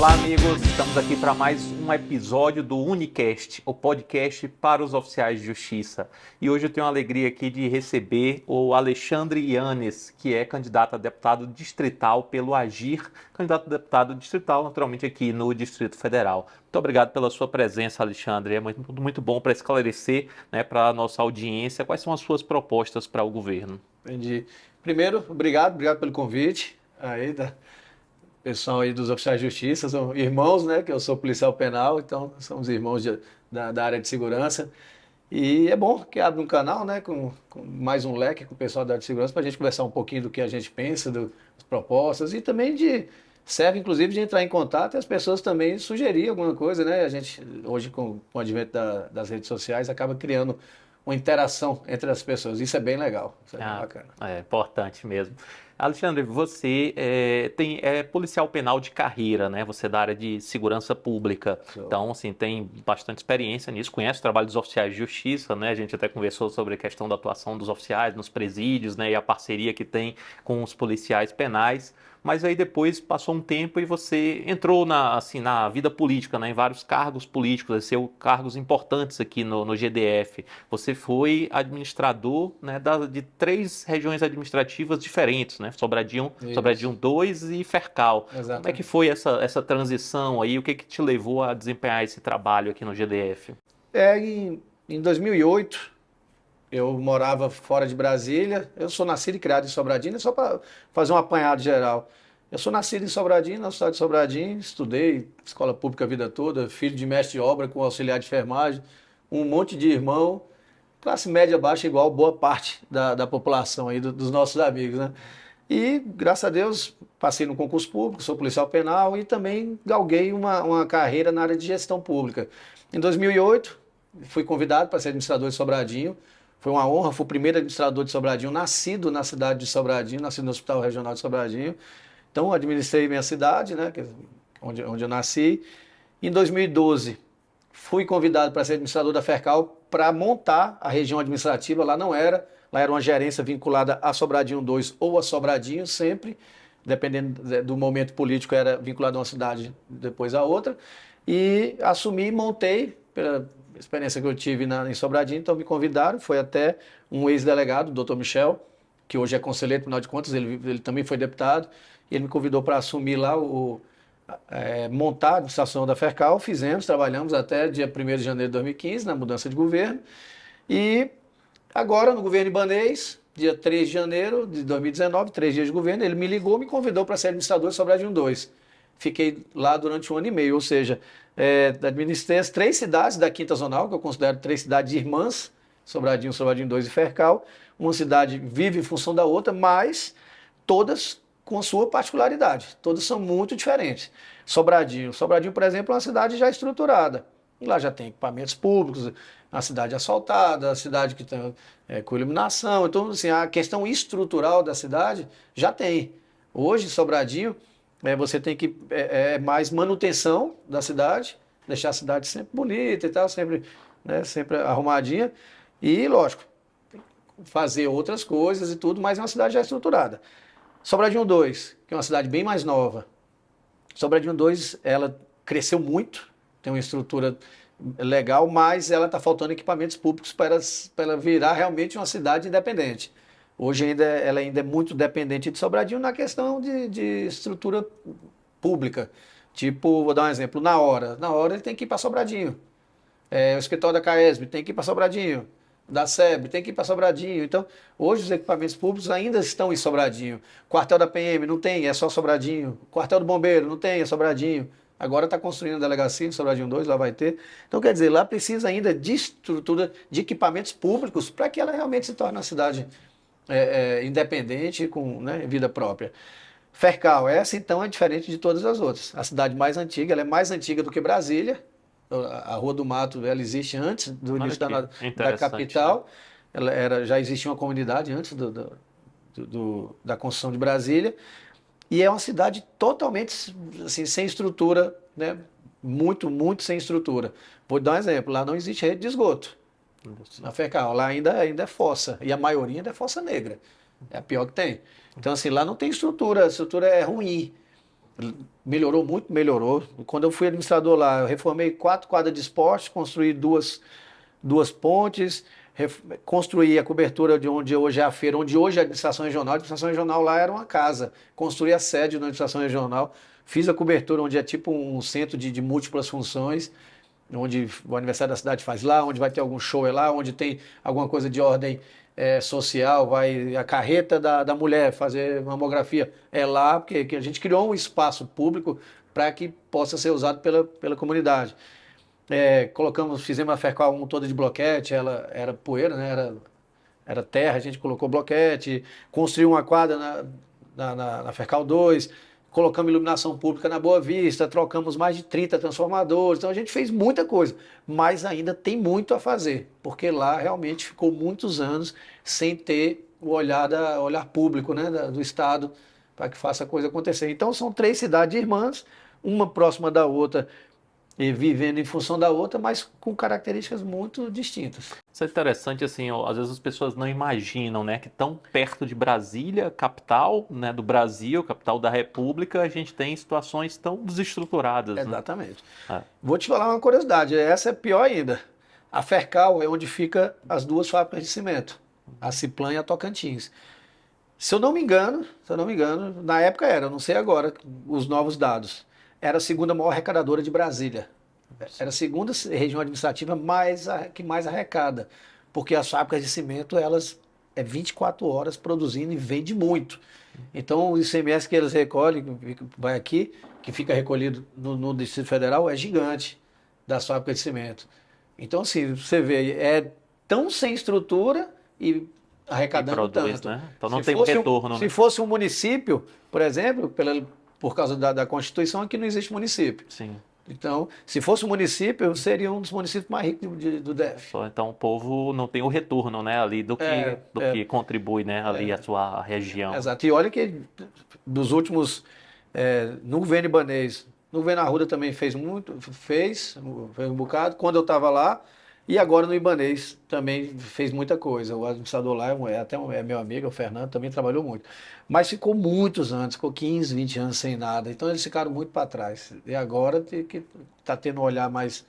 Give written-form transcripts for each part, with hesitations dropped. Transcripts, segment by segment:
Olá, amigos. Estamos aqui para mais um episódio do Unicast, o podcast para os oficiais de justiça. E hoje eu tenho a alegria aqui de receber o Alexandre Yanes, que é candidato a deputado distrital pelo Agir, candidato a deputado distrital, naturalmente, aqui no Distrito Federal. Muito obrigado pela sua presença, Alexandre. É muito bom para esclarecer, né, para a nossa audiência quais são as suas propostas para o governo. Entendi. Primeiro, obrigado pelo convite aí pessoal aí dos oficiais de justiça, são irmãos, né, que eu sou policial penal, então somos irmãos da área de segurança. E é bom que abre um canal, né, com mais um leque com o pessoal da área de segurança para a gente conversar um pouquinho do que a gente pensa, das propostas e também serve inclusive de entrar em contato e as pessoas também sugerir alguma coisa, né? A gente hoje com o advento das redes sociais acaba criando uma interação entre as pessoas. Isso é bem legal, isso é bem bacana. É importante mesmo. Alexandre, você é policial penal de carreira, né? Você é da área de segurança pública. Então, assim, tem bastante experiência nisso, conhece o trabalho dos oficiais de justiça, né? A gente até conversou sobre a questão da atuação dos oficiais nos presídios, né? E a parceria que tem com os policiais penais. Mas aí depois passou um tempo e você entrou na vida política, né, em vários cargos políticos, exerceu cargos importantes aqui no GDF. Você foi administrador, né, de 3 regiões administrativas diferentes, né, Sobradinho 2 e Fercal. Exato. Como é que foi essa transição aí? O que te levou a desempenhar esse trabalho aqui no GDF? Em 2008, eu morava fora de Brasília. Eu sou nascido e criado em Sobradinho, só para fazer um apanhado geral. Eu sou nascido em Sobradinho, na cidade de Sobradinho, estudei escola pública a vida toda, filho de mestre de obra com auxiliar de enfermagem, um monte de irmão, classe média baixa igual boa parte da população aí, dos nossos amigos, né? E, graças a Deus, passei no concurso público, sou policial penal e também galguei uma carreira na área de gestão pública. Em 2008, fui convidado para ser administrador de Sobradinho. Foi uma honra, fui o primeiro administrador de Sobradinho, nascido na cidade de Sobradinho, nascido no Hospital Regional de Sobradinho. Então, administrei minha cidade, né, onde eu nasci. Em 2012, fui convidado para ser administrador da Fercal para montar a região administrativa. Lá era uma gerência vinculada a Sobradinho 2 ou a Sobradinho, sempre, dependendo do momento político, era vinculado a uma cidade, depois a outra. E assumi e montei, pela experiência que eu tive em Sobradinho, então me convidaram, foi até um ex-delegado, o doutor Michel, que hoje é conselheiro, afinal de contas, ele também foi deputado, e ele me convidou para assumir lá, montar a administração da Fercal. Trabalhamos até dia 1º de janeiro de 2015, na mudança de governo, e agora, no governo Ibanez, dia 3 de janeiro de 2019, 3 dias de governo, ele me ligou, me convidou para ser administrador de Sobradinho 2. Fiquei lá durante 1 ano e meio, ou seja, administrei as 3 cidades da Quinta Zonal, que eu considero 3 cidades irmãs, Sobradinho 2 e Fercal. Uma cidade vive em função da outra, mas todas com a sua particularidade. Todas são muito diferentes. Sobradinho, por exemplo, é uma cidade já estruturada. Lá já tem equipamentos públicos, a cidade asfaltada, a cidade que tem com iluminação. Então, assim, a questão estrutural da cidade já tem. Hoje, Sobradinho, você tem que mais manutenção da cidade, deixar a cidade sempre bonita e tal, sempre arrumadinha. E, lógico, fazer outras coisas e tudo, mas é uma cidade já estruturada. Sobradinho 2, que é uma cidade bem mais nova. Sobradinho 2, ela cresceu muito, tem uma estrutura legal, mas ela está faltando equipamentos públicos para ela virar realmente uma cidade independente. Hoje ela ainda é muito dependente de Sobradinho na questão de estrutura pública. Tipo, vou dar um exemplo, na hora ele tem que ir para Sobradinho. O escritório da CAESB tem que ir para Sobradinho. Da SEB tem que ir para Sobradinho. Então, hoje os equipamentos públicos ainda estão em Sobradinho. Quartel da PM não tem, é só Sobradinho. Quartel do Bombeiro não tem, é Sobradinho. Agora está construindo a delegacia em Sobradinho 2, lá vai ter. Então, quer dizer, lá precisa ainda de estrutura, de equipamentos públicos para que ela realmente se torne uma cidade independente, com vida própria. Fercal, essa então é diferente de todas as outras. A cidade mais antiga, ela é mais antiga do que Brasília. A Rua do Mato, ela existe antes do início da capital. Né? Já existia uma comunidade antes da construção de Brasília. E é uma cidade totalmente assim, sem estrutura, né? Muito sem estrutura. Vou dar um exemplo, lá não existe rede de esgoto. Na Fercal, lá ainda é fossa, e a maioria ainda é fossa negra. É a pior que tem. Então, assim, lá não tem estrutura, a estrutura é ruim. melhorou muito, melhorou. Quando eu fui administrador lá, eu reformei 4 quadras de esporte, construí duas pontes, construí a cobertura de onde hoje é a feira, onde hoje é a administração regional lá era uma casa. Construí a sede da administração regional, fiz a cobertura onde é tipo um centro de múltiplas funções, onde o aniversário da cidade faz lá, onde vai ter algum show é lá, onde tem alguma coisa de ordem social, vai a carreta da mulher fazer mamografia é lá, porque que a gente criou um espaço público para que possa ser usado pela comunidade. Fizemos a Fercal 1 toda de bloquete, ela era poeira, né? Era terra, a gente colocou bloquete, construiu uma quadra na Fercal 2, colocamos iluminação pública na Boa Vista, trocamos mais de 30 transformadores, então a gente fez muita coisa, mas ainda tem muito a fazer, porque lá realmente ficou muitos anos sem ter o olhar público, né, do Estado para que faça a coisa acontecer. Então são 3 cidades irmãs, uma próxima da outra, e vivendo em função da outra, mas com características muito distintas. Isso é interessante, assim, ó, às vezes as pessoas não imaginam, né, que tão perto de Brasília, capital, né, do Brasil, capital da República, a gente tem situações tão desestruturadas, né? Exatamente. Vou te falar uma curiosidade, essa é pior ainda. A Fercal é onde fica as 2 fábricas de cimento, a Ciplan e a Tocantins. Se eu não me engano, na época era, eu não sei agora, os novos dados, era a segunda maior arrecadadora de Brasília. Era a segunda região administrativa que mais arrecada, porque as fábricas de cimento, elas 24 horas produzindo e vende muito. Então, o ICMS que eles recolhem, vai aqui, que fica recolhido no Distrito Federal, é gigante das fábricas de cimento. Então, assim, você vê, é tão sem estrutura e arrecadando produz, tanto. né? Então não tem um retorno, Se né? fosse um município, por exemplo, por causa da Constituição, aqui não existe município. Sim. Então, se fosse um município, seria um dos municípios mais ricos do DF. Então o povo não tem o retorno, né, ali do que contribui, né, ali a sua região. Exato. E olha que dos últimos, no governo ibanês, no governo Arruda também fez um bocado, quando eu estava lá, e agora no ibanês também fez muita coisa. O administrador lá é meu amigo, o Fernando, também trabalhou muito. Mas ficou muitos anos, ficou 15, 20 anos sem nada. Então eles ficaram muito para trás. E agora está tendo um olhar mais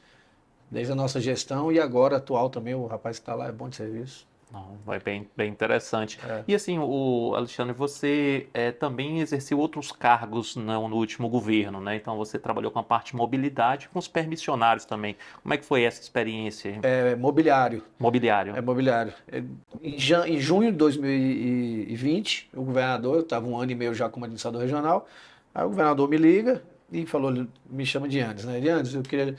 desde a nossa gestão e agora atual também, o rapaz que está lá é bom de serviço. Não, vai bem interessante. E assim, o Alexandre, você também exerceu outros cargos no último governo, né? Então você trabalhou com a parte de mobilidade, com os permissionários também. Como é que foi essa experiência? Mobiliário. Mobiliário. Mobiliário. Em junho de 2020, o governador, eu estava 1 ano e meio já como administrador regional, aí o governador me liga e falou, me chama de Yandes, né? Yandes, eu queria...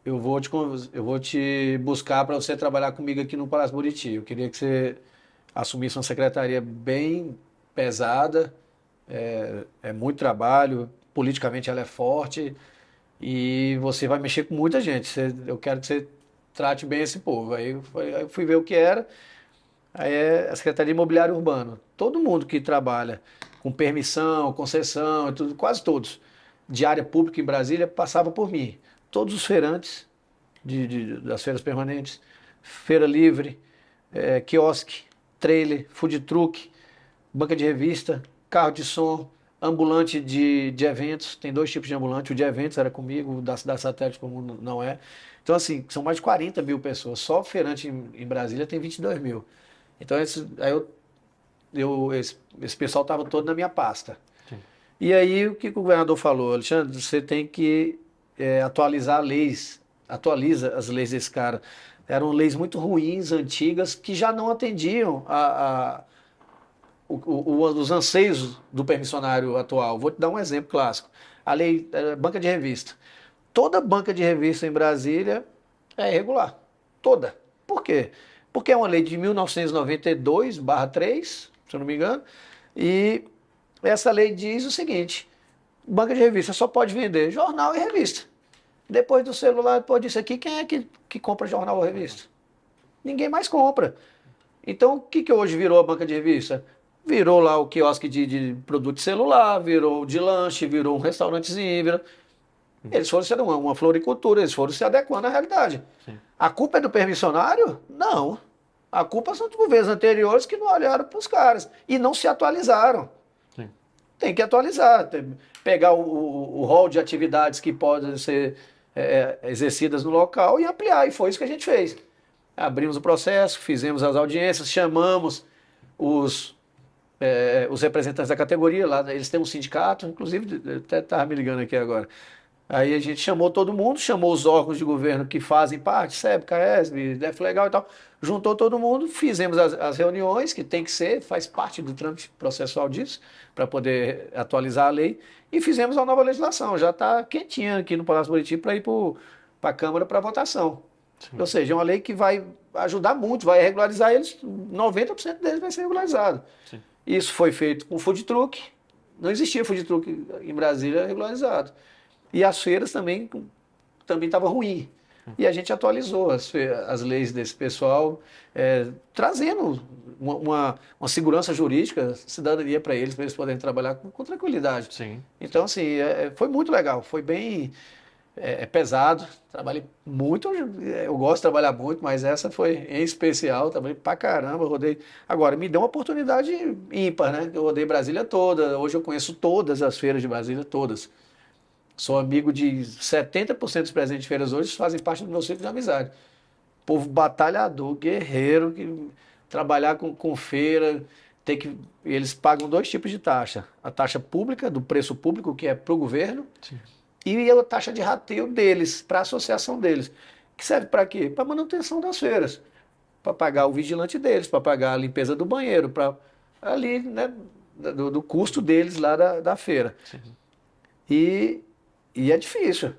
Eu vou te buscar para você trabalhar comigo aqui no Palácio Buriti. Eu queria que você assumisse uma secretaria bem pesada, é muito trabalho, politicamente ela é forte e você vai mexer com muita gente. Eu quero que você trate bem esse povo. Aí eu fui ver o que era. Aí é a Secretaria de Imobiliário Urbano. Todo mundo que trabalha com permissão, concessão, e tudo, quase todos, de área pública em Brasília, passava por mim. Todos os feirantes das feiras permanentes, feira livre, quiosque, trailer, food truck, banca de revista, carro de som, ambulante de eventos. Tem 2 tipos de ambulante. O de eventos era comigo, o da satélite como não é. Então, assim, são mais de 40 mil pessoas. Só feirante em Brasília tem 22 mil. Então, esse pessoal estava todo na minha pasta. Sim. E aí, o que o governador falou? Alexandre, você tem que atualizar leis, atualiza as leis desse cara. Eram leis muito ruins, antigas, que já não atendiam os anseios do permissionário atual. Vou te dar um exemplo clássico. A lei, banca de revista. Toda banca de revista em Brasília é irregular. Toda. Por quê? Porque é uma lei de 1992/3, se eu não me engano, e essa lei diz o seguinte: banca de revista só pode vender jornal e revista. Depois do celular, depois disso aqui, quem é que compra jornal ou revista? Ninguém mais compra. Então, o que hoje virou a banca de revista? Virou lá o quiosque de produto de celular, virou de lanche, virou um restaurantezinho. Eles foram ser uma floricultura, eles foram se adequando à realidade. Sim. A culpa é do permissionário? Não. A culpa são dos governos anteriores que não olharam para os caras e não se atualizaram. Sim. tem que atualizar, pegar o rol de atividades que podem ser exercidas no local e ampliar, e foi isso que a gente fez. Abrimos o processo, fizemos as audiências, chamamos os representantes da categoria, lá eles têm um sindicato, inclusive até estava me ligando aqui agora. Aí a gente chamou todo mundo, chamou os órgãos de governo que fazem parte, SEB, CAESB, DEFLEGAL e tal, juntou todo mundo, fizemos as reuniões, que tem que ser, faz parte do trâmite processual disso, para poder atualizar a lei, e fizemos a nova legislação, já está quentinha aqui no Palácio Buriti para ir para a Câmara para votação. Sim. Ou seja, é uma lei que vai ajudar muito, vai regularizar eles, 90% deles vai ser regularizado. Sim. Isso foi feito com food truck, não existia food truck em Brasília regularizado. E as feiras também estava ruim. E a gente atualizou as leis desse pessoal, trazendo uma segurança jurídica, cidadania para eles poderem trabalhar com tranquilidade. Sim. Então, assim, foi muito legal, foi bem pesado, trabalhei muito, eu gosto de trabalhar muito, mas essa foi em especial, trabalhei pra caramba, rodei. Agora, me deu uma oportunidade ímpar, né? Eu rodei Brasília toda, hoje eu conheço todas as feiras de Brasília, todas. Sou amigo de 70% dos presidentes de feiras hoje, fazem parte do meu ciclo de amizade. Povo batalhador, guerreiro, que trabalhar com feira, eles pagam 2 tipos de taxa. A taxa pública, do preço público, que é para o governo, sim, e a taxa de rateio deles, para a associação deles. Que serve para quê? Para manutenção das feiras. Para pagar o vigilante deles, para pagar a limpeza do banheiro, para ali, né, do custo deles lá da feira. Sim. E é difícil.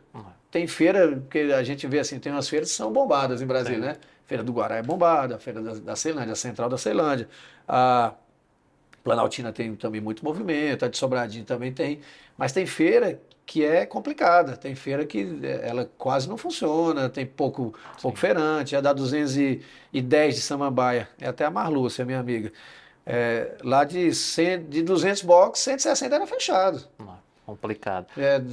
Tem feira, que a gente vê assim, tem umas feiras que são bombadas em Brasília, né? Feira do Guará é bombada, a feira da Ceilândia, a Central da Ceilândia. A Planaltina tem também muito movimento, a de Sobradinho também tem. Mas tem feira que é complicada, tem feira que ela quase não funciona, tem pouco feirante, a da 210 de Samambaia, é até a Marlúcia, minha amiga. Lá de 200 boxes, 160 era fechado. Complicado.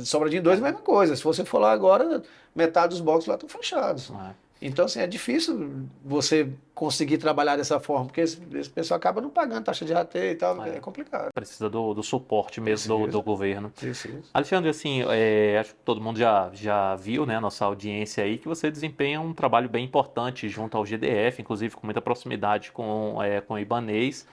Sobradinho 2 é a mesma coisa. Se você for lá agora, metade dos boxes lá estão fechados. Então, assim, é difícil você conseguir trabalhar dessa forma, porque esse pessoal acaba não pagando taxa de rateio e tal, é complicado. Precisa do suporte mesmo do governo. Isso. Alexandre, assim, acho que todo mundo já viu, né, nossa audiência aí, que você desempenha um trabalho bem importante junto ao GDF, inclusive com muita proximidade com o Ibanez,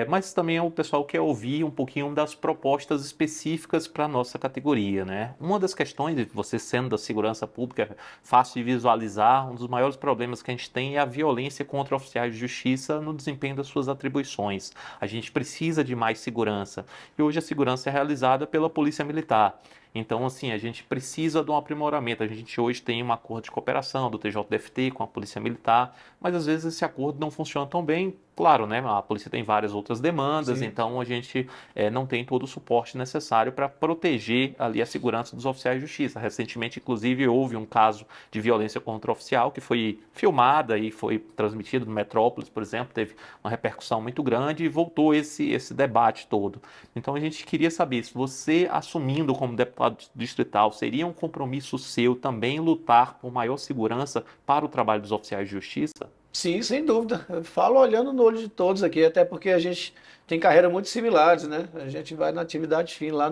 mas também o pessoal quer ouvir um pouquinho das propostas específicas para a nossa categoria, né? Uma das questões, você sendo da segurança pública, é fácil de visualizar, um dos maiores problemas que a gente tem é a violência contra oficiais de justiça no desempenho das suas atribuições. A gente precisa de mais segurança. E hoje a segurança é realizada pela Polícia Militar. Então, assim, a gente precisa de um aprimoramento. A gente hoje tem um acordo de cooperação do TJDFT com a Polícia Militar, mas às vezes esse acordo não funciona tão bem. Claro, né? A polícia tem várias outras demandas, sim, então a gente não tem todo o suporte necessário para proteger ali a segurança dos oficiais de justiça. Recentemente, inclusive, houve um caso de violência contra o oficial que foi filmada e foi transmitido no Metrópolis, por exemplo, teve uma repercussão muito grande e voltou esse debate todo. Então a gente queria saber se você, assumindo como deputado distrital, seria um compromisso seu também lutar por maior segurança para o trabalho dos oficiais de justiça? Sim, sem dúvida. Eu falo olhando no olho de todos aqui, até porque a gente tem carreiras muito similares, né? A gente vai na atividade fim, lá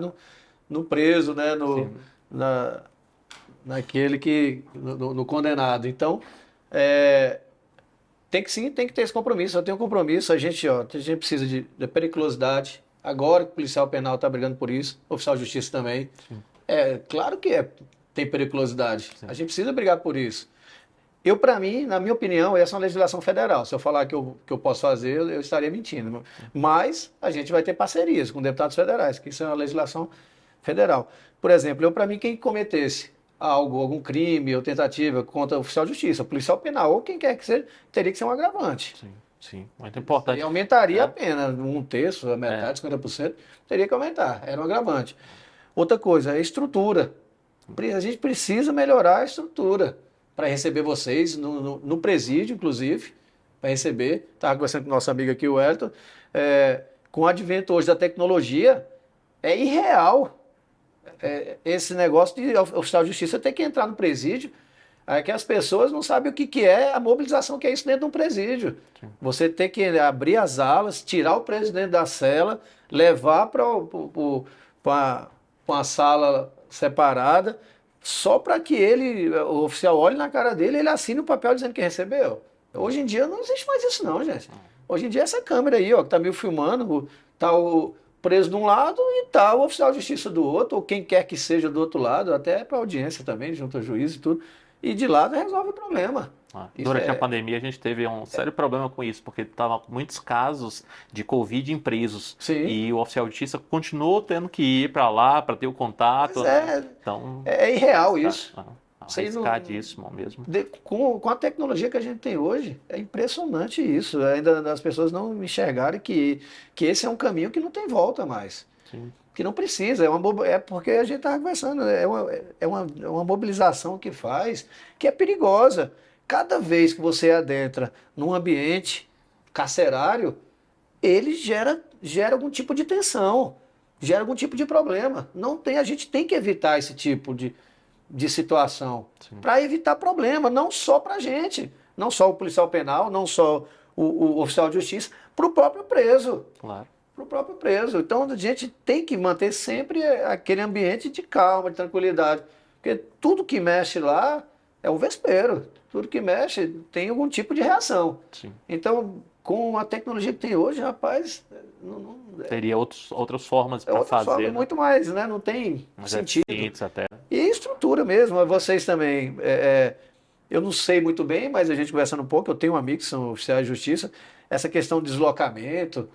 no preso, né? Naquele no condenado. Então, tem que ter esse compromisso. Eu tenho um compromisso. A gente precisa de periculosidade. Agora que o policial penal está brigando por isso, o oficial de justiça também. Sim. Claro que tem periculosidade. Sim. A gente precisa brigar por isso. Para mim, na minha opinião, essa é uma legislação federal. Se eu falar que eu posso fazer, eu estaria mentindo. Mas a gente vai ter parcerias com deputados federais, que isso é uma legislação federal. Por exemplo, para mim, quem cometesse algum crime ou tentativa contra o oficial de justiça, o policial penal ou quem quer que seja, teria que ser um agravante. Sim, muito importante. E aumentaria a pena, 1/3, a metade, 50%, teria que aumentar, era um agravante. Outra coisa, a estrutura. A gente precisa melhorar a estrutura para receber vocês, no presídio, inclusive, para receber. Estava conversando com o nosso amigo aqui, o Elton. Com o advento hoje da tecnologia, é irreal esse negócio de oficial de justiça ter que entrar no presídio. É que as pessoas não sabem o que, que é a mobilização que é isso dentro de um presídio. Sim. Você tem que abrir as alas, tirar o presidente da cela, levar para uma sala separada, só para que ele, o oficial, olhe na cara dele e ele assine o papel dizendo que recebeu. Hoje em dia não existe mais isso não, gente. Hoje em dia é essa câmera aí, ó, que tá me filmando, tá o preso de um lado e tá o oficial de justiça do outro, ou quem quer que seja do outro lado, até para audiência também, junto ao juiz e tudo. E de lado resolve o problema. Durante a pandemia a gente teve um sério problema com isso, porque estava com muitos casos de Covid em presos. Sim. E o oficial de justiça continuou tendo que ir para lá para ter o contato. Mas Então, é irreal isso. arriscadíssimo mesmo. Com a tecnologia que a gente tem hoje, é impressionante isso. Ainda as pessoas não enxergarem que esse é um caminho que não tem volta mais. Sim. Que não precisa, é porque a gente está conversando, é uma mobilização que faz, que é perigosa. Cada vez que você adentra num ambiente carcerário, ele gera algum tipo de tensão, gera algum tipo de problema. Não tem, a gente tem que evitar esse tipo de situação para evitar problema, não só para a gente, não só o policial penal, não só o oficial de justiça, para o próprio preso. Claro. Para o próprio preso. Então a gente tem que manter sempre aquele ambiente de calma, de tranquilidade. Porque tudo que mexe lá é um vespeiro. Tudo que mexe tem algum tipo de reação. Sim. Então, com a tecnologia que tem hoje, rapaz, teria outras formas para fazer. Forma, né? Muito mais, né? Não tem sentido. Até. E estrutura mesmo. Vocês também. Eu não sei muito bem, mas a gente conversando um pouco, eu tenho amigos que são oficiais de justiça, essa questão de deslocamento.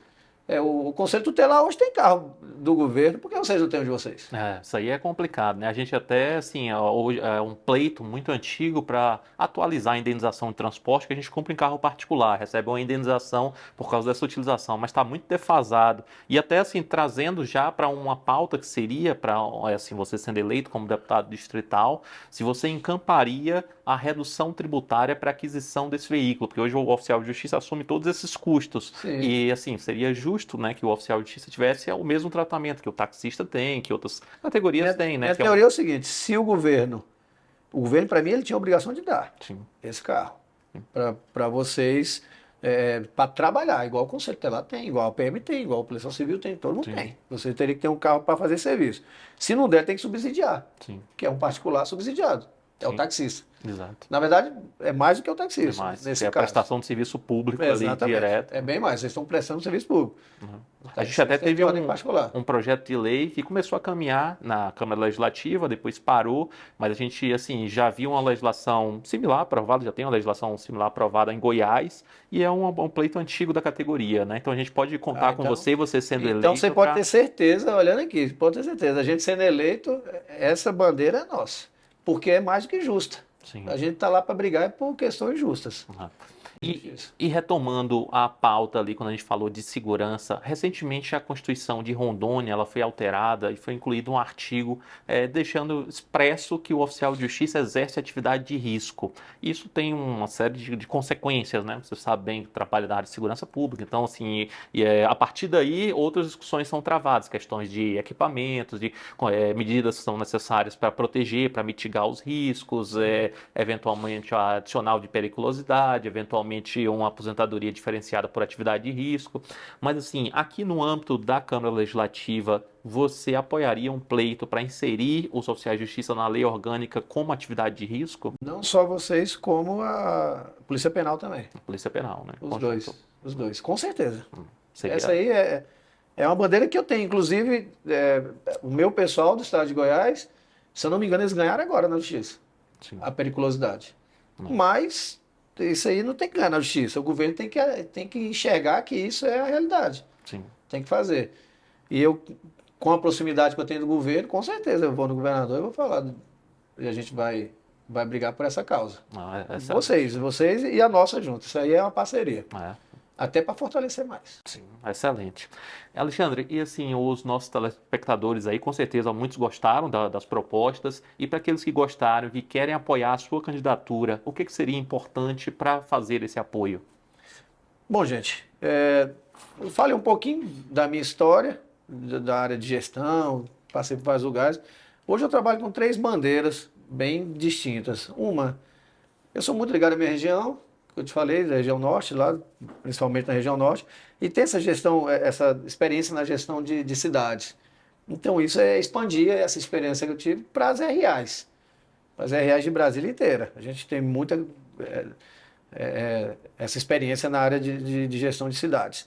O Conselho Tutelar hoje tem carro do governo, por que vocês não têm o de vocês? Isso aí é complicado, né? A gente até, assim, hoje é um pleito muito antigo para atualizar a indenização de transporte que a gente compra em carro particular, recebe uma indenização por causa dessa utilização, mas está muito defasado. E até, assim, trazendo já para uma pauta que seria para, assim, você sendo eleito como deputado distrital, se você encamparia a redução tributária para aquisição desse veículo, porque hoje o oficial de justiça assume todos esses custos. Sim. E, assim, seria justo, né, que o oficial de justiça tivesse o mesmo tratamento que o taxista tem, que outras categorias têm, né? Minha teoria é o seguinte, se o governo para mim, ele tinha a obrigação de dar esse carro para vocês, para trabalhar, igual o Conselho Tutelar tem, igual a PM tem, igual a Polícia Civil tem, todo mundo tem. Você teria que ter um carro para fazer serviço. Se não der, tem que subsidiar, que é um particular subsidiado, é o taxista. Exato. Na verdade, é mais do que o taxista. Nesse caso. A prestação de serviço público ali direto. É bem mais, vocês estão prestando serviço público. A gente até teve um projeto de lei que começou a caminhar na Câmara Legislativa, depois parou, mas a gente assim, já viu uma legislação similar aprovada, já tem uma legislação similar aprovada em Goiás, e é um pleito antigo da categoria, né? Então a gente pode contar com você sendo eleito. Então você pode ter certeza, olhando aqui, pode ter certeza, a gente sendo eleito, essa bandeira é nossa, porque é mais do que justa. Sim. A gente está lá para brigar por questões justas. E retomando a pauta ali, quando a gente falou de segurança, recentemente a Constituição de Rondônia ela foi alterada e foi incluído um artigo deixando expresso que o oficial de justiça exerce atividade de risco. Isso tem uma série de consequências, né? Você sabe bem que trabalha na área de segurança pública, então assim, a partir daí outras discussões são travadas, questões de equipamentos, de medidas que são necessárias para proteger, para mitigar os riscos, eventualmente adicional de periculosidade, eventualmente uma aposentadoria diferenciada por atividade de risco. Mas assim, aqui no âmbito da Câmara Legislativa, você apoiaria um pleito para inserir os oficiais de justiça na lei orgânica como atividade de risco? Não só vocês, como a Polícia Penal também. A Polícia Penal, né? Os dois, com certeza. Seria... Essa aí é uma bandeira que eu tenho. Inclusive, o meu pessoal do estado de Goiás, se eu não me engano, eles ganharam agora na justiça. A periculosidade. Mas isso aí não tem que ganhar na justiça. O governo tem que enxergar que isso é a realidade. Sim. Tem que fazer. E eu, com a proximidade que eu tenho do governo, com certeza eu vou no governador e vou falar. E a gente vai brigar por essa causa. Vocês e a nossa junto. Isso aí é uma parceria. Até para fortalecer mais. Sim, excelente. Alexandre, e assim, os nossos telespectadores aí, com certeza, muitos gostaram das propostas, e para aqueles que gostaram, que querem apoiar a sua candidatura, o que seria importante para fazer esse apoio? Bom, gente, fale um pouquinho da minha história, da área de gestão, passei por vários lugares. Hoje eu trabalho com 3 bandeiras bem distintas. Uma Eu sou muito ligado à minha região, que eu te falei, da região norte, lá, principalmente na região norte, e tem essa gestão, essa experiência na gestão de cidades. Então, isso é expandir essa experiência que eu tive para as RAs, para as RAs de Brasília inteira. A gente tem muita essa experiência na área de gestão de cidades.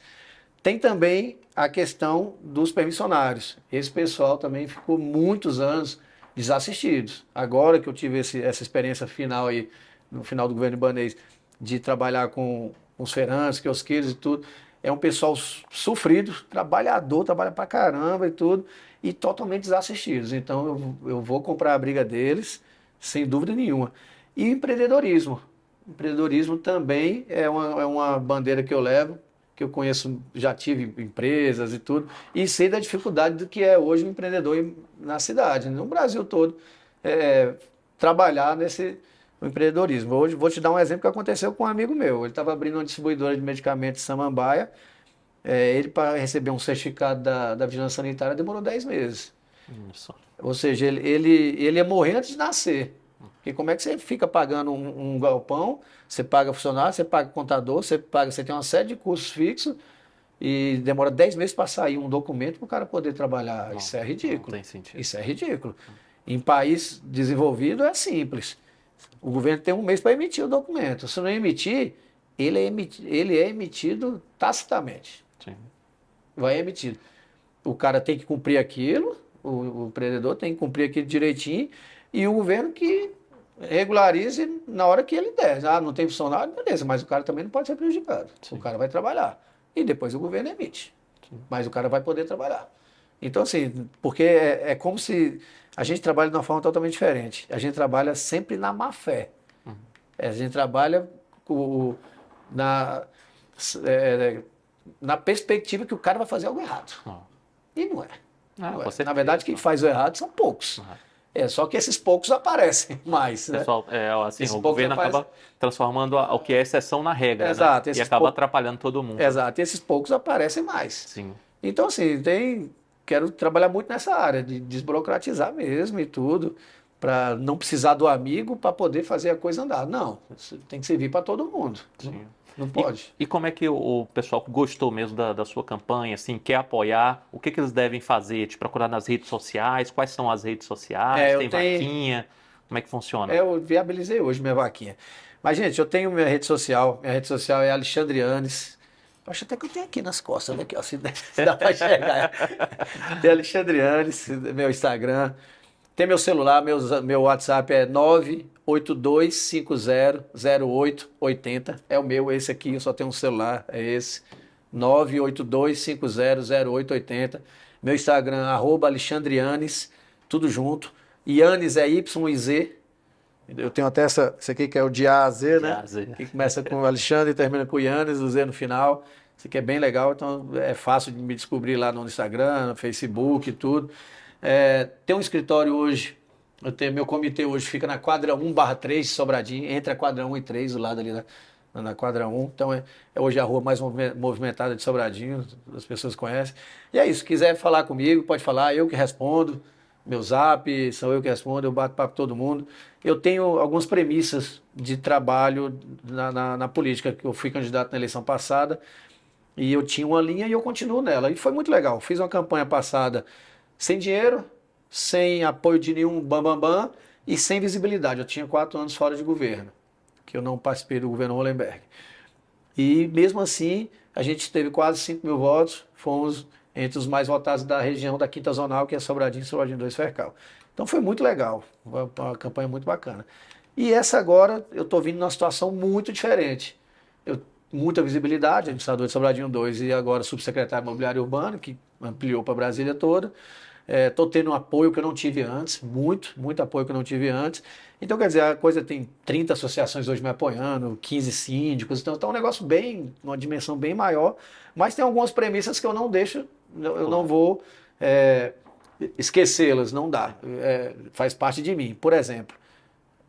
Tem também a questão dos permissionários. Esse pessoal também ficou muitos anos desassistidos. Agora que eu tive essa experiência final aí, no final do governo Ibanez, de trabalhar com os feirantes, quiosqueiros e tudo, é um pessoal sofrido, trabalhador, trabalha pra caramba e tudo, e totalmente desassistidos. Então eu vou comprar a briga deles, sem dúvida nenhuma. E empreendedorismo. Empreendedorismo também é uma bandeira que eu levo, que eu conheço, já tive empresas e tudo, e sei da dificuldade do que é hoje um empreendedor na cidade, no Brasil todo, trabalhar nesse empreendedorismo. Hoje vou te dar um exemplo que aconteceu com um amigo meu. Ele estava abrindo uma distribuidora de medicamentos em Samambaia. Ele, para receber um certificado da Vigilância Sanitária, demorou 10 meses. Isso. Ou seja, ele ia morrer antes de nascer. Porque como é que você fica pagando um galpão, você paga funcionário, você paga contador, você tem uma série de custos fixos e demora 10 meses para sair um documento para o cara poder trabalhar. Não, isso é ridículo. não tem sentido. Isso é ridículo. Em país desenvolvido é simples. O governo tem um mês para emitir o documento. Se não emitir, ele é emitido tacitamente. Sim. Vai emitido. O cara tem que cumprir aquilo, o empreendedor tem que cumprir aquilo direitinho, e o governo que regularize na hora que ele der. Ah, não tem funcionário, beleza, mas o cara também não pode ser prejudicado. Sim. O cara vai trabalhar. E depois o governo emite. Sim. Mas o cara vai poder trabalhar. Então, assim, porque é como se a gente trabalha de uma forma totalmente diferente. A gente trabalha sempre na má fé. A gente trabalha na perspectiva que o cara vai fazer algo errado. E não é. Não é. Na verdade, quem faz o errado são poucos. Só que esses poucos aparecem mais. Pessoal, assim, o governo acaba transformando o que é exceção na regra. Exato. Né? E acaba atrapalhando todo mundo. Exato. E esses poucos aparecem mais. Sim. Então, assim, quero trabalhar muito nessa área, de desburocratizar mesmo e tudo, para não precisar do amigo para poder fazer a coisa andar. Não, isso tem que servir para todo mundo. Sim. Não pode. E como é que o pessoal gostou mesmo da sua campanha, assim, quer apoiar? O que eles devem fazer? Te procurar nas redes sociais? Quais são as redes sociais? Tem vaquinha? Como é que funciona? Eu viabilizei hoje minha vaquinha. Mas, gente, eu tenho minha rede social. Minha rede social é Alexandre Yanes. Acho até que eu tenho aqui nas costas, aqui, ó, se dá para enxergar. Tem Alexandre Yanes, meu Instagram. Tem meu celular, meu WhatsApp é 982500880. É o meu, esse aqui, eu só tenho um celular, é esse. 982500880. Meu Instagram, @Alexandre Yanes, tudo junto. Yanes é Y-I-Z. Eu tenho até esse aqui que é o de A a Z, né? Que começa com o Alexandre e termina com o Yanes, o Z no final. Isso aqui é bem legal, então é fácil de me descobrir lá no Instagram, no Facebook e tudo. Tem um escritório hoje, meu comitê hoje fica na quadra 1/3 de Sobradinho, entre a quadra 1 e 3, do lado ali na quadra 1. Então é hoje a rua mais movimentada de Sobradinho, as pessoas conhecem. E é isso, se quiser falar comigo, pode falar, eu que respondo. Meu zap, sou eu que respondo, eu bato papo com todo mundo. Eu tenho algumas premissas de trabalho na política, que eu fui candidato na eleição passada, e eu tinha uma linha e eu continuo nela. E foi muito legal. Fiz uma campanha passada sem dinheiro, sem apoio de nenhum bambambam e sem visibilidade. Eu tinha 4 anos fora de governo, que eu não participei do governo Hollenberg. E mesmo assim, a gente teve quase 5 mil votos, fomos entre os mais votados da região da Quinta Zonal, que é Sobradinho 2 Fercal. Então foi muito legal, uma campanha muito bacana. E essa agora, eu estou vindo numa situação muito diferente. Muita visibilidade, administrador de Sobradinho 2 e agora subsecretário imobiliário urbano, que ampliou para Brasília toda. Estou tendo um apoio que eu não tive antes, muito apoio que eu não tive antes. Então, quer dizer, a coisa tem 30 associações hoje me apoiando, 15 síndicos, então é um negócio uma dimensão bem maior, mas tem algumas premissas que eu não deixo, eu não vou esquecê-las, não dá, faz parte de mim. Por exemplo,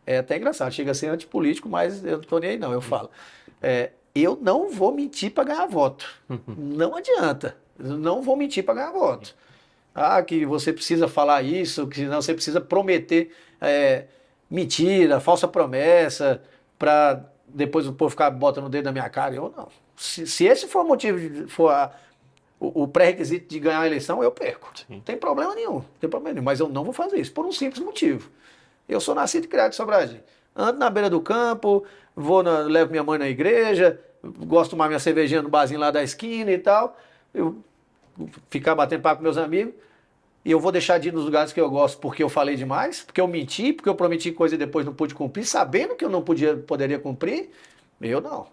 é até engraçado, chega a ser antipolítico, mas eu não estou nem aí não, eu falo. Eu não vou mentir para ganhar voto, não adianta, eu não vou mentir para ganhar voto. Que você precisa falar isso, que senão você precisa prometer mentira, falsa promessa. para depois o povo ficar botando o dedo na minha cara. Eu não. Se esse for o motivo, o pré-requisito de ganhar a eleição, eu perco. Sim. Não tem problema nenhum. Não tem problema nenhum. Mas eu não vou fazer isso, por um simples motivo. Eu sou nascido e criado em Sobradinho. Ando na beira do campo, levo minha mãe na igreja, gosto de tomar minha cervejinha no barzinho lá da esquina e tal. Eu ficar batendo papo com meus amigos. E eu vou deixar de ir nos lugares que eu gosto porque eu falei demais, porque eu menti, porque eu prometi coisa e depois não pude cumprir, sabendo que eu não poderia cumprir. Eu não.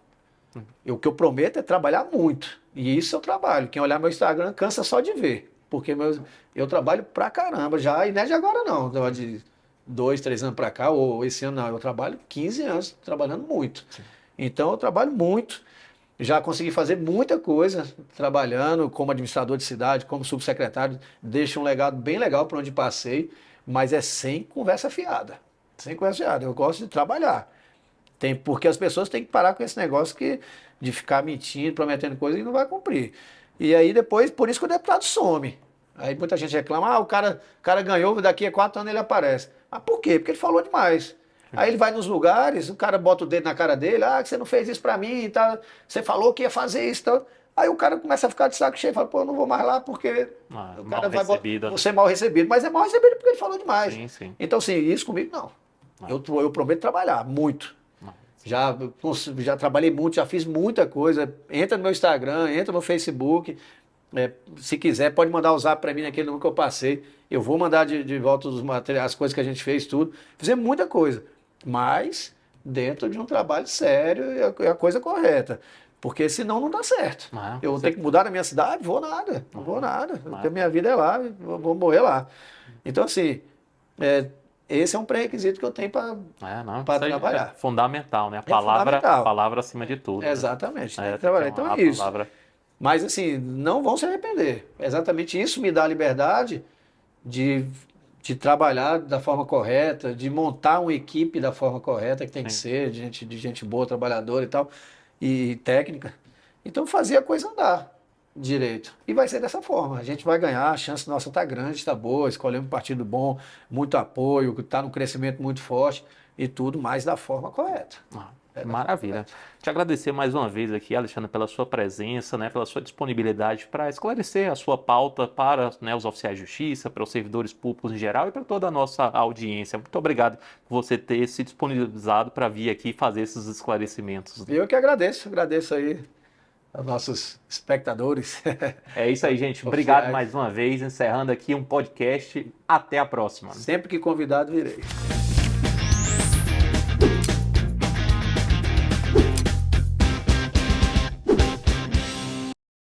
O que eu prometo é trabalhar muito. E isso eu trabalho. Quem olhar meu Instagram cansa só de ver. Porque eu trabalho pra caramba já. E não é de agora não. De 2, 3 anos pra cá, ou esse ano não. Eu trabalho 15 anos trabalhando muito. Sim. Então eu trabalho muito. Já consegui fazer muita coisa trabalhando como administrador de cidade, como subsecretário. Deixo um legado bem legal para onde passei, mas é sem conversa fiada. Sem conversa fiada. Eu gosto de trabalhar. Porque as pessoas têm que parar com esse negócio de ficar mentindo, prometendo coisa e não vai cumprir. E aí depois, por isso que o deputado some. Aí muita gente reclama, o cara ganhou, daqui a 4 anos ele aparece. Mas por quê? Porque ele falou demais. Aí ele vai nos lugares, o cara bota o dedo na cara dele, que você não fez isso pra mim e tal, você falou que ia fazer isso e tal. Aí o cara começa a ficar de saco cheio e fala, eu não vou mais lá porque o cara vai você é mal recebido. Mas é mal recebido porque ele falou demais. Sim, sim. Então, assim, isso comigo não. Eu prometo trabalhar muito. Já trabalhei muito, já fiz muita coisa. Entra no meu Instagram, entra no Facebook. Se quiser, pode mandar o zap para mim naquele número que eu passei. Eu vou mandar de volta os materiais, as coisas que a gente fez, tudo. Fizemos muita coisa. Mas dentro de um trabalho sério e a coisa correta. Porque senão não dá certo. Eu tenho que mudar na minha cidade? Vou nada. Não vou nada. Porque a minha vida é lá, vou morrer lá. Então, assim, esse é um pré-requisito que eu tenho para trabalhar. É fundamental, né? A palavra acima de tudo. Exatamente. Né? Trabalhar. Então é isso. Mas, assim, não vão se arrepender. Exatamente isso me dá a liberdade de trabalhar da forma correta, de montar uma equipe da forma correta, que tem que ser, de gente boa, trabalhadora e tal, e técnica. Então, fazer a coisa andar direito. E vai ser dessa forma. A gente vai ganhar, a chance nossa está grande, está boa, escolhemos um partido bom, muito apoio, está num crescimento muito forte e tudo, mas da forma correta. Maravilha. Te agradecer mais uma vez aqui, Alexandre, pela sua presença, né, pela sua disponibilidade para esclarecer a sua pauta para, né, os oficiais de justiça, para os servidores públicos em geral e para toda a nossa audiência. Muito obrigado por você ter se disponibilizado para vir aqui fazer esses esclarecimentos. Eu que agradeço aí aos nossos espectadores. É isso aí, gente. Obrigado mais uma vez, encerrando aqui um podcast. Até a próxima. Sempre que convidado, virei.